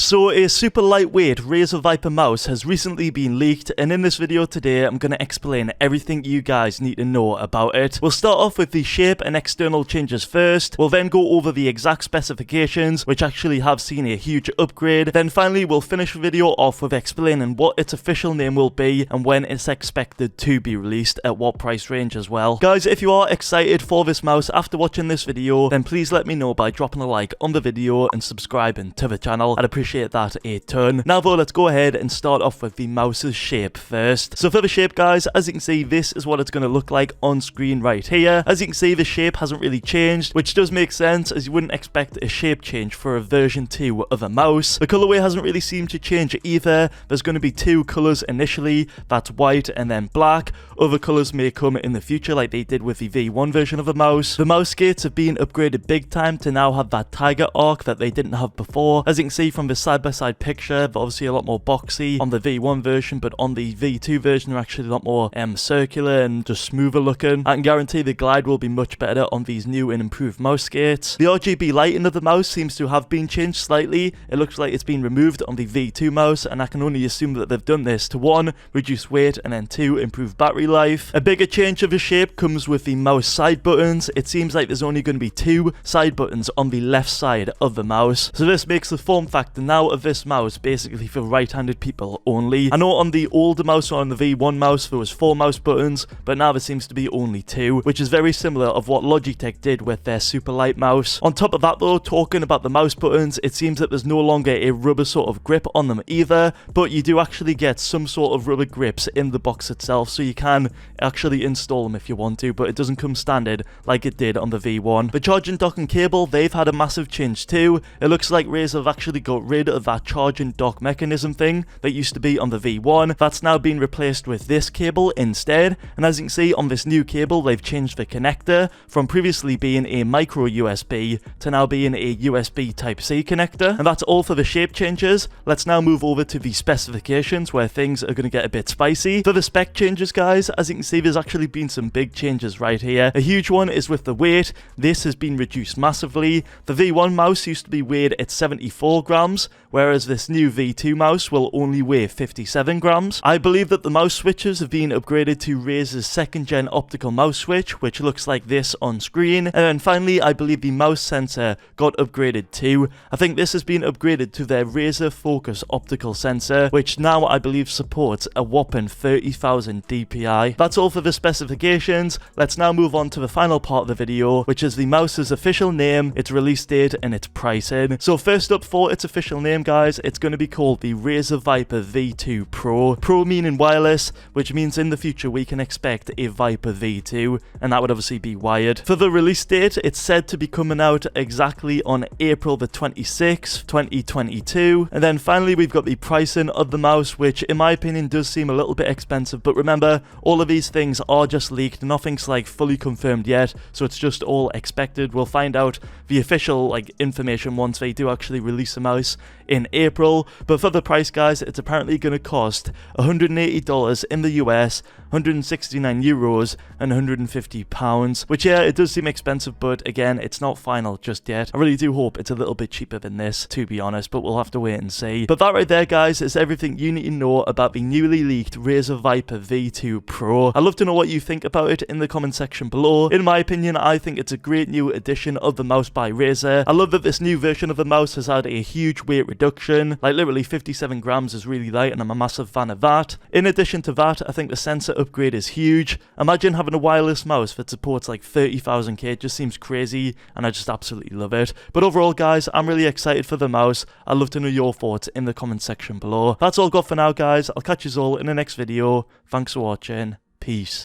So a super lightweight Razer Viper mouse has recently been leaked, and in this video today I'm going to explain everything you guys need to know about it. We'll start off with the shape and external changes first, we'll then go over the exact specifications which actually have seen a huge upgrade, then finally we'll finish the video off with explaining what its official name will be and when it's expected to be released, at what price range as well. Guys, if you are excited for this mouse after watching this video, then please let me know by dropping a like on the video and subscribing to the channel. I'd appreciate that a ton. Now though, let's go ahead and start off with the mouse's shape first. So for the shape, guys, as you can see, this is what it's going to look like on screen right here. As you can see, the shape hasn't really changed, which does make sense as you wouldn't expect a shape change for a version 2 of a mouse. The colorway hasn't really seemed to change either. There's going to be two colors initially, that's white and then black. Other colors may come in the future like they did with the V1 version of the mouse. The mouse skates have been upgraded big time to now have that tiger arc that they didn't have before. As you can see from the side-by-side picture, they're obviously a lot more boxy on the V1 version, but on the V2 version they're actually a lot more circular and just smoother looking. I can guarantee the glide will be much better on these new and improved mouse skates. The RGB lighting of the mouse seems to have been changed slightly. It looks like it's been removed on the V2 mouse, and I can only assume that they've done this to 1, reduce weight, and then 2, improve battery life. A bigger change of the shape comes with the mouse side buttons. It seems like there's only going to be 2 side buttons on the left side of the mouse, so this makes the form factor now of this mouse basically for right-handed people only. I know on the older mouse or on the V1 mouse there was 4 mouse buttons, but now there seems to be only 2, which is very similar of what Logitech did with their super light mouse. On top of that though, talking about the mouse buttons, it seems that there's no longer a rubber sort of grip on them either, but you do actually get some sort of rubber grips in the box itself, so you can actually install them if you want to, but it doesn't come standard like it did on the V1. The charging dock and cable, they've had a massive change too. It looks like Razer have actually got rid of that charging dock mechanism thing that used to be on the V1. That's now been replaced with this cable instead, and as you can see on this new cable, they've changed the connector from previously being a micro USB to now being a USB Type-C connector, and that's all for the shape changes. Let's now move over to the specifications where things are going to get a bit spicy. For the spec changes, guys, as you can see, there's actually been some big changes right here. A huge one is with the weight. This has been reduced massively. The V1 mouse used to be weighed at 74 grams, whereas this new V2 mouse will only weigh 57 grams. I believe that the mouse switches have been upgraded to Razer's 2nd gen optical mouse switch, which looks like this on screen. And then finally, I believe the mouse sensor got upgraded too. I think this has been upgraded to their Razer Focus optical sensor, which now I believe supports a whopping 30,000 DPI. That's all for the specifications. Let's now move on to the final part of the video, which is the mouse's official name, its release date, and its pricing. So first up, for its official name, guys, it's going to be called the Razer Viper V2 PRO. Pro meaning wireless, which means in the future we can expect a Viper V2, and that would obviously be wired. For the release date, it's said to be coming out exactly on April the 26th, 2022. And then finally, we've got the pricing of the mouse, which in my opinion does seem a little bit expensive, but remember, all of these things are just leaked. Nothing's like fully confirmed yet, so it's just all expected. We'll find out the official information once they do actually release the mouse in April. But for the price, guys, it's apparently going to cost $180 in the US, 169 euros, and 150 pounds, which, yeah, it does seem expensive, but again, it's not final just yet. I really do hope it's a little bit cheaper than this, to be honest, but we'll have to wait and see. But that right there, guys, is everything you need to know about the newly leaked Razer Viper V2 PRO. I'd love to know what you think about it in the comment section below. In my opinion, I think it's a great new addition of the mouse by Razer. I love that this new version of the mouse has had a huge weight reduction, like literally 57 grams is really light, and I'm a massive fan of that. In addition to that, I think the sensor upgrade is huge. Imagine having a wireless mouse that supports like 30,000K. It just seems crazy, and I just absolutely love it. But overall, guys, I'm really excited for the mouse. I'd love to know your thoughts in the comment section below. That's all got for now, guys. I'll catch you all in the next video. Thanks for watching. Peace.